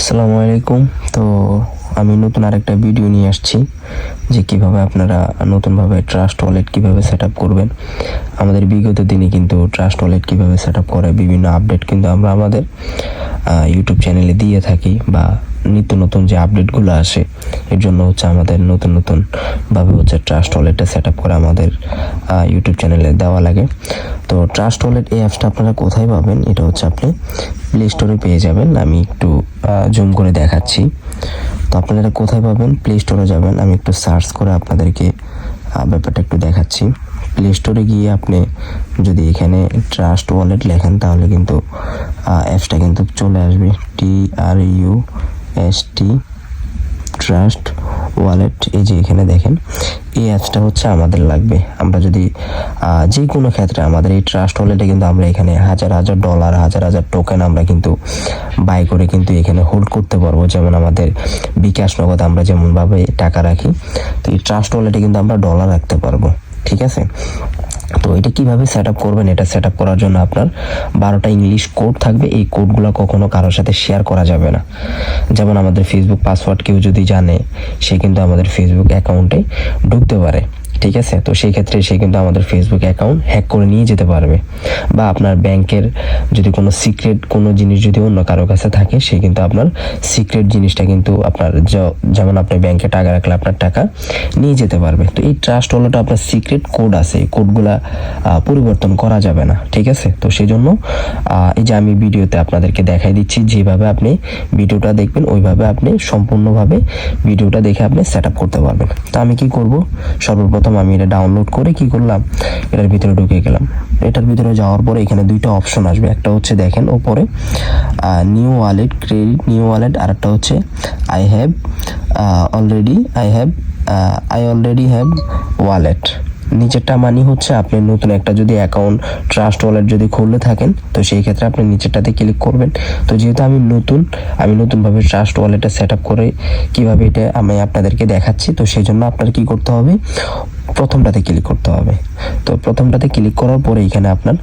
আসসালামু আলাইকুম। তো আমি নতুন আরেকটা ভিডিও নিয়ে আসছি যে কিভাবে আপনারা নতুনভাবে ট্রাস্ট ওয়ালেট কিভাবে সেট আপ করবেন। আমাদের বিগত দিনে কিন্তু ট্রাস্ট ওয়ালেট কিভাবে সেট আপ করে বিভিন্ন আপডেট কিন্তু আমরা আমাদের ইউটিউব চ্যানেলে দিয়ে থাকি, বা নিত্য নতুন যে আপডেটগুলো আসে এর জন্য হচ্ছে আমাদের নতুন ভাবে হচ্ছে ট্রাস্ট ওয়ালেটটা সেট আপ করে আমাদের ইউটিউব চ্যানেলে দেওয়া লাগে। তো ট্রাস্ট ওয়ালেট এই অ্যাপসটা আপনারা কোথায় পাবেন? এটা হচ্ছে আপনি প্লে স্টোরে পেয়ে যাবেন। আমি একটু জুম করে দেখাচ্ছি। তো আপনারা কোথায় পাবেন? প্লে স্টোরে যাবেন। আমি একটু সার্চ করে আপনাদেরকে ব্যাপারটা একটু দেখাচ্ছি। প্লে স্টোরে গিয়ে আপনি যদি এখানে ট্রাস্ট ওয়ালেট লেখেন তাহলে কিন্তু অ্যাপসটা কিন্তু চলে আসবে। TRUST trust wallet. এই যে এখানে দেখেন, এই অ্যাপসটা হচ্ছে আমাদের লাগবে। আমরা যদি যে কোনো ক্ষেত্রে আমাদের এই ট্রাস্ট ওয়ালেটে কিন্তু আমরা এখানে হাজার ডলার, হাজার টোকেন আমরা কিন্তু বাই করে কিন্তু এখানে হোল্ড করতে পারবো। যেমন আমাদের বিকাশ নগদ আমরা যেমনভাবে টাকা রাখি, তো এই ট্রাস্ট ওয়ালেটে কিন্তু আমরা ডলার রাখতে পারবো। ঠিক আছে? তো এটা কিভাবে সেট আপ করবেন? এটা সেট আপ করার জন্য আপনার 12টা ইংলিশ কোড থাকবে। এই কোডগুলো কখনো কারোর সাথে শেয়ার করা যাবে না। যেমন আমাদের ফেসবুক পাসওয়ার্ড কেউ যদি জানে, সে কিন্তু আমাদের ফেসবুক অ্যাকাউন্টে ঢুকতে পারে। ঠিক আছে? তো সেই ক্ষেত্রে সে কিন্তু আমাদের ফেসবুক অ্যাকাউন্ট হ্যাক করে নিয়ে যেতে পারবে। বা আপনার ব্যাংকের যদি কোনো সিক্রেট কোনো জিনিস যদি অন্য কারো কাছে থাকে, সে কিন্তু আপনার সিক্রেট জিনিসটা কিন্তু আপনার যেমন আপনি ব্যাংকে টাকা রাখলে আপনার টাকা নিয়ে যেতে পারবে। তো এই ট্রাস্ট ওয়ালেটে আপনার সিক্রেট কোড আছে, এই কোডগুলা পরিবর্তন করা যাবে না। ঠিক আছে? তো সেই জন্য এই যে আমি ভিডিওতে আপনাদেরকে দেখাই দিচ্ছি, যেভাবে আপনি ভিডিওটা দেখবেন ওইভাবে আপনি সম্পূর্ণভাবে ভিডিওটা দেখে আপনি সেট আপ করতে পারবেন। তো আমি কি করব? সর্বপ্রথম আমি এটা ডাউনলোড করে কি করলাম, এটার ভিতরে ঢুকে গেলাম। এটার ভিতরে যাওয়ার পরে এখানে দুইটা অপশন আসবে। একটা হচ্ছে দেখেন ওপরে new wallet, credit new wallet, আর একটা হচ্ছে আই অলরেডি হ্যাভ ওয়ালেট। নিচেরটা মানে হচ্ছে আপনি নতুন একটা যদি অ্যাকাউন্ট ট্রাস্ট ওয়ালেট যদি খুললে থাকেন, তো সেই ক্ষেত্রে আপনি নিচেরটাতে ক্লিক করবেন। তো যেহেতু আমি নতুনভাবে ট্রাস্ট ওয়ালেটটা সেট আপ করে কিভাবে এটা আমি আপনাদেরকে দেখাচ্ছি, তো সেই জন্য আপনার কি করতে হবে? প্রথমটাতে ক্লিক করতে হবে। তো প্রথমটাতে ক্লিক করার পরে এখানে আপনার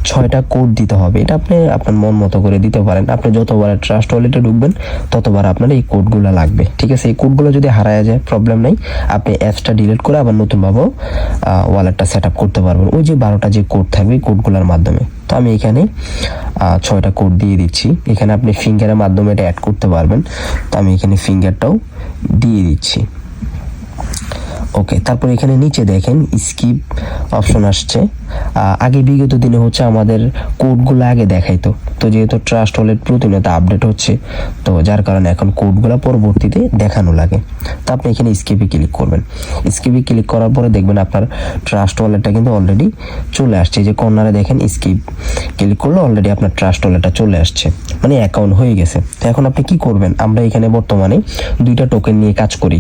6টা কোড দিতে হবে। এটা আপনি আপনার মন মতো করে দিতে পারেন। আপনি যতবার ট্রাস্ট ওয়ালেটে ঢুকবেন ততবার আপনার এই কোডগুলো লাগবে। ঠিক আছে? এই কোডগুলো যদি হারায় যায় প্রবলেম নেই, আপনি অ্যাপসটা ডিলিট করে আবার নতুনভাবে ওয়ালেটটা সেট আপ করতে পারবেন। ওই যে 12টা যে কোড থাকবে কোডগুলোর মাধ্যমে। তো আমি এখানে 6টা কোড দিয়ে দিচ্ছি। এখানে আপনি ফিঙ্গারের মাধ্যমে এটা অ্যাড করতে পারবেন। তো আমি এখানে ফিঙ্গারটাও দিয়ে দিচ্ছি। ওকে, তারপর এখানে নিচে দেখেন স্কিপ অপশন আসছে। আগে বিগত দিনে হচ্ছে আমাদের কোডগুলো আগে দেখাইতো। তো যেহেতু ট্রাস্ট ওয়ালেট প্রতিনিয়ত আপডেট হচ্ছে, তো যার কারণে এখন কোডগুলো পরবর্তীতে দেখানো লাগে। তো আপনি এখানে স্কিপে ক্লিক করবেন। স্কিপে ক্লিক করার পরে দেখবেন আপনার ট্রাস্ট ওয়ালেটটা কিন্তু অলরেডি চলে আসছে। যে কর্নারে দেখেন স্কিপ ক্লিক করলে অলরেডি আপনার ট্রাস্ট ওয়ালেটটা চলে আসছে, মানে অ্যাকাউন্ট হয়ে গেছে। তো এখন আপনি কি করবেন? আমরা এখানে বর্তমানে দুইটা টোকেন নিয়ে কাজ করি,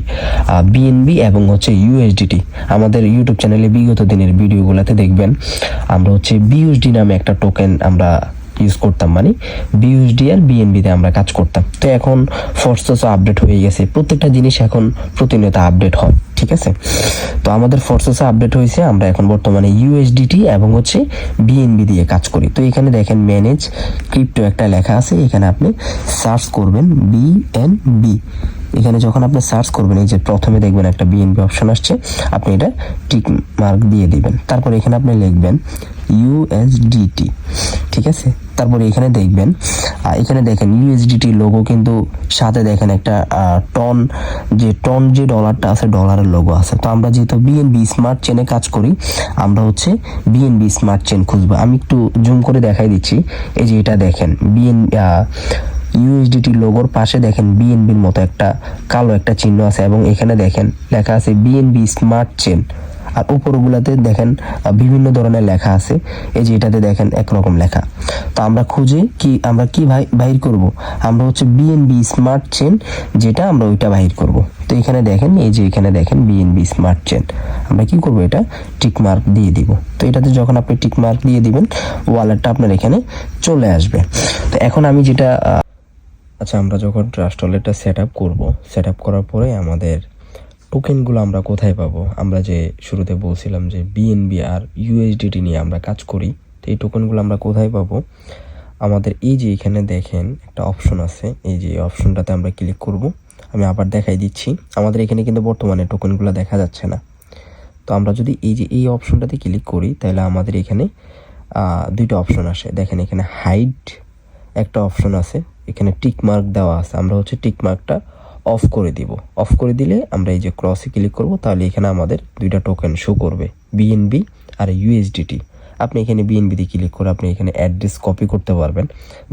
বিএনবি এবং হচ্ছে USDT। আমাদের ইউটিউব চ্যানেলে বিগত দিনের ভিডিওগুলোতে দেখবেন আমরা হচ্ছে BUSD নামে একটা টোকেন আমরা ইউজ করতাম, মানে BUSD আর BNB-তে আমরা কাজ করতাম। তো এখন ফোর্সেসও আপডেট হয়ে গেছে। প্রত্যেকটা জিনিস এখন প্রতিনিয়ত আপডেট হয়। ঠিক আছে? তো আমাদের ফোর্সেসও আপডেট হয়েছে। আমরা এখন বর্তমানে USDT এবং হচ্ছে BNB দিয়ে কাজ করি। তো এখানে দেখেন ম্যানেজ ক্রিপ্টো একটা লেখা আছে, এখানে আপনি সার্চ করবেন BNB। এখানে যখন আপনি সার্চ করবেন, এই যে প্রথমে দেখবেন একটা BNB অপশন আসছে, আপনি এটা টিক মার্ক দিয়ে দিবেন। তারপর এখানে আপনি লিখবেন USDT। ঠিক আছে? তারপরে এখানে দেখবেন, এখানে দেখেন USDT লোগো, কিন্তু সাথে দেখেন একটা টন যে ডলারটা আছে, ডলারের লোগো আছে। তো আমরা যেহেতু BNB স্মার্ট চেনে কাজ করি, আমরা হচ্ছে BNB স্মার্ট চেন খুঁজবো। আমি একটু জুম করে দেখাই দিচ্ছি। এই যে এটা দেখেন USDT লোগোর পাশে দেখেন BNBর মতো একটা কালো একটা চিহ্ন আছে, এবং এখানে দেখেন লেখা আছে BNB স্মার্ট চেন। আর উপরগুলাতে দেখেন বিভিন্ন ধরনের লেখা আছে। এই যে এটাতে দেখেন একরকম লেখা। তো আমরা কি বাহির করব? আমরা হচ্ছে BNB স্মার্ট চেন, যেটা আমরা ওইটা বাহির করব। তো এখানে দেখেন, এই যে এখানে দেখেন BNB স্মার্ট চেন, আমরা কি করব? এটা টিক মার্ক দিয়ে দিব। তো এটাতে যখন আপনি টিক মার্ক দিয়ে দিবেন, ওয়ালেটটা আপনার এখানে চলে আসবে। তো এখন আমি যেটা আচ্ছা, আমরা যখন ট্রাস্ট ওয়ালেটটা সেট আপ করবো, সেট আপ করার পরে আমাদের টোকেনগুলো আমরা কোথায় পাবো? আমরা যে শুরুতে বলছিলাম যে BNB আর USDT নিয়ে আমরা কাজ করি, তো এই টোকেনগুলো আমরা কোথায় পাবো? আমাদের এই যে এখানে দেখেন একটা অপশন আছে, এই যে অপশনটাতে আমরা ক্লিক করব। আমি আবার দেখাই দিচ্ছি, আমাদের এখানে কিন্তু বর্তমানে টোকেনগুলো দেখা যাচ্ছে না। তো আমরা যদি এই যে এই অপশনটাতে ক্লিক করি তাহলে আমাদের এখানে দুইটা অপশন আসে। দেখেন এখানে হাইড একটা অপশন আছে, এখানে টিক মার্ক দেওয়া আছে। আমরা হচ্ছে টিক মার্কটা অফ করে দিব। অফ করে দিলে আমরা এই যে ক্রসে ক্লিক করব, তাহলে এখানে আমাদের দুইটা টোকেন শো করবে, বিএনবি আর ইউএসডিটি। আপনি এখানে বিএনবিতে ক্লিক করে আপনি এখানে অ্যাড্রেস কপি করতে পারবেন,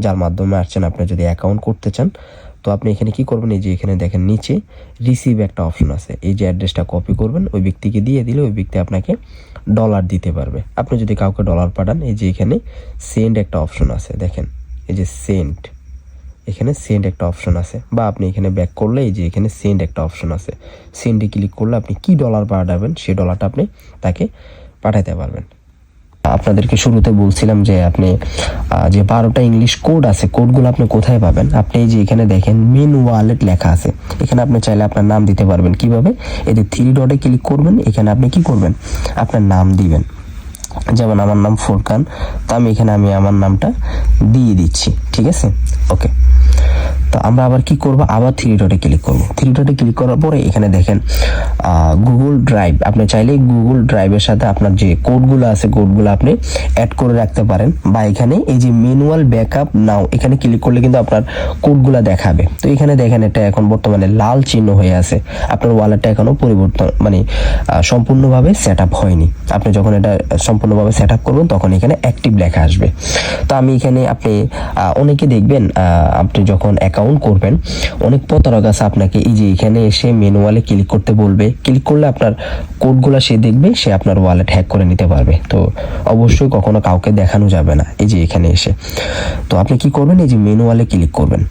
যার মাধ্যমে আসছেন। আপনি যদি অ্যাকাউন্ট করতে চান তো আপনি এখানে কি করবেন, এই যে এখানে দেখেন নিচে রিসিভ একটা অপশন আছে, এই যে অ্যাড্রেসটা কপি করবেন, ওই ব্যক্তিকে দিয়ে দিলে ওই ব্যক্তি আপনাকে ডলার দিতে পারবে। আপনি যদি কাউকে ডলার পাঠান, এই যে এখানে সেন্ড একটা অপশন আছে, দেখেন এই যে সেন্ড, এখানে সেন্ড একটা অপশন আছে। বা আপনি এখানে ব্যাক করলে এই যে এখানে সেন্ড একটা অপশন আছে, সেন্ডে ক্লিক করলে আপনি কি ডলার পাঠাবেন সেই ডলারটা আপনি তাকে পাঠাতে পারবেন। আপনাদেরকে শুরুতে বলছিলাম যে আপনি যে 12টা ইংলিশ কোড আছে, কোডগুলো আপনি কোথায় পাবেন। আপনি এই যে এখানে দেখেন মেন ওয়ালেট লেখা আছে, এখানে আপনি চাইলে আপনার নাম দিতে পারবেন। কিভাবে, এই যে 3 ডটে ক্লিক করবেন, এখানে আপনি কি করবেন, আপনার নাম দিবেন। যেমন আমার নাম ফুরকান, তো আমি এখানে আমার নামটা দিয়ে দিচ্ছি, ঠিক আছে, ওকে। তো আমরা আবার কি করব, আবার 3 ডটে ক্লিক করব। 3 ডটে ক্লিক করার পরে এখানে দেখেন গুগল ড্রাইভ, আপনি চাইলে গুগল ড্রাইভের সাথে আপনার যে কোডগুলো আছে কোডগুলো আপনি অ্যাড করে রাখতে পারেন। বা এখানে এই যে ম্যানুয়াল ব্যাকআপ নাও, এখানে ক্লিক করলে কিন্তু আপনার কোডগুলো দেখাবে। তো এখানে দেখেন এটা এখন বর্তমানে লাল চিহ্ন হয়ে আছে, আপনার ওয়ালেটটা এখনো পরিবর্তন মানে সম্পূর্ণভাবে সেট আপ হয়নি। আপনি যখন এটা সম্পূর্ণভাবে সেট আপ করবেন তখন এখানে অ্যাক্টিভ লেখা আসবে। তো আমি এখানে আপনি অনেকে দেখবেন আপনি যখন অ্যাকাউন্ট করবেন অনেক প্রতারক আছে, আপনাকে এই যে এখানে এসে ম্যানুয়ালে ক্লিক করতে বলবে, ক্লিক করলে আপনার কোডগুলো সে দেখবে, সে আপনার ওয়ালেট হ্যাক করে নিতে পারবে। তো অবশ্যই কখনো কাউকে দেখানো যাবে না। এই যে এখানে এসে তো আপনি কি করবেন, এই যে ম্যানুয়ালে ক্লিক করবেন,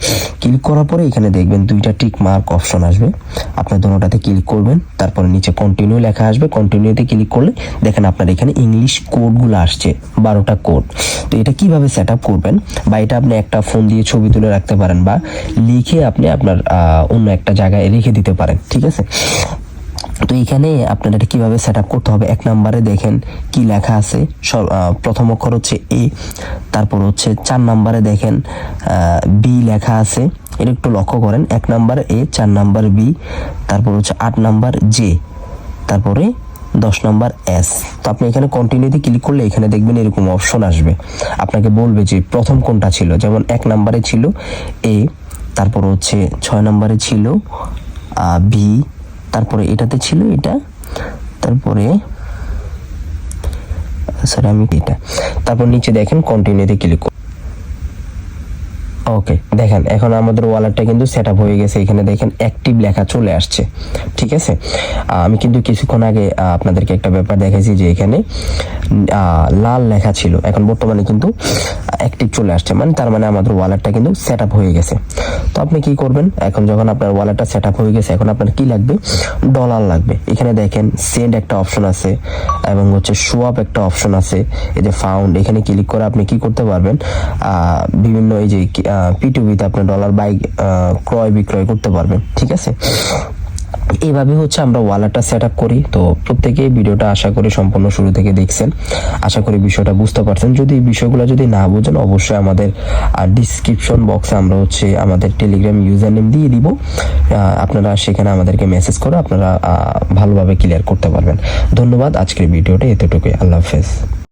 ক্লিক করার পরে এখানে দেখবেন দুইটা টিক মার্ক অপশন আসবে, আপনার দুটোটাতে ক্লিক করবেন। তারপরে নিচে কন্টিনিউ লেখা আসবে, কন্টিনিউতে ক্লিক করলে দেখেন আপনার এখানে ইংলিশ কোডগুলো আসছে, 12টা কোড। তো এটা কিভাবে সেট আপ করবেন, বা এটা আপনি একটা ফোন দিয়ে ছবি তুলে রাখতে পারেন, বা লিখে আপনি আপনার অন্য একটা জায়গায় রেখে দিতে পারেন, ঠিক আছে। তো এখানে আপনার এটা কিভাবে সেট আপ করতে হবে, 1 নম্বরে দেখেন কি লেখা আছে, প্রথম অক্ষর হচ্ছে এ, তারপর হচ্ছে 4 নম্বরে দেখেন বি লেখা আছে, এটা একটু লক্ষ্য করেন, 1 নাম্বার এ, 4 নাম্বার বি, তারপর হচ্ছে 8 নাম্বার জে, তারপরে 10 নম্বর এস। তো আপনি এখানে কন্টিনিউতে ক্লিক করলে এখানে দেখবেন এরকম অপশন আসবে, আপনাকে বলবে যে প্রথম কোনটা ছিল। যেমন 1 নম্বরে ছিল এ, তারপর হচ্ছে 6 নম্বরে ছিল বি, তারপরে এটাতে ছিল এটা, তারপরে আমি এটা, তারপর নিচে দেখেন কন্টিনিউতে ক্লিক করুন। ওকে, দেখেন এখন আমাদের ওয়ালেটটা কিন্তু সেট আপ হয়ে গেছে। এখানে দেখেন অ্যাক্টিভ লেখা চলে আসছে, ঠিক আছে। আমি কিন্তু কিছুক্ষণ আগে আপনাদেরকে একটা ব্যাপার দেখাইছি যে এখানে লাল লেখা ছিল, এখন বর্তমানে কিন্তু অ্যাক্টিভ চলে আসছে, মানে তার মানে আমাদের ওয়ালেটটা কিন্তু সেট আপ হয়ে গেছে। তো আপনি কি করবেন, এখন যখন আপনার ওয়ালেটটা সেট আপ হয়ে গেছে, এখন আপনার কি লাগবে, ডলার লাগবে। এখানে দেখেন সেন্ড একটা অপশন আছে এবং হচ্ছে শো আপ একটা অপশন আছে, এই যে ফাউন্ড, এখানে ক্লিক করে আপনি কি করতে পারবেন, বিভিন্ন এই যে P2P-তে আপনি ডলার বাই ক্রয় বিক্রয় করতে পারবেন, ঠিক আছে। এইভাবে হচ্ছে আমরা ওয়ালেটটা সেট আপ করি। তো প্রত্যেকেই ভিডিওটা আশা করি সম্পূর্ণ শুরু থেকে দেখছেন, আশা করি বিষয়টা বুঝতে পারছেন। যদি বিষয়গুলো যদি না বুঝেন অবশ্যই আমাদের ডিসক্রিপশন বক্সে আমরা হচ্ছে আমাদের টেলিগ্রাম ইউজার নেম দিয়ে দিব, আপনারা সেখানে আমাদেরকে মেসেজ করে আপনারা ভালোভাবে ক্লিয়ার করতে পারবেন। ধন্যবাদ, আজকের ভিডিওটা এতটুকুই, আল্লাহ হাফেজ।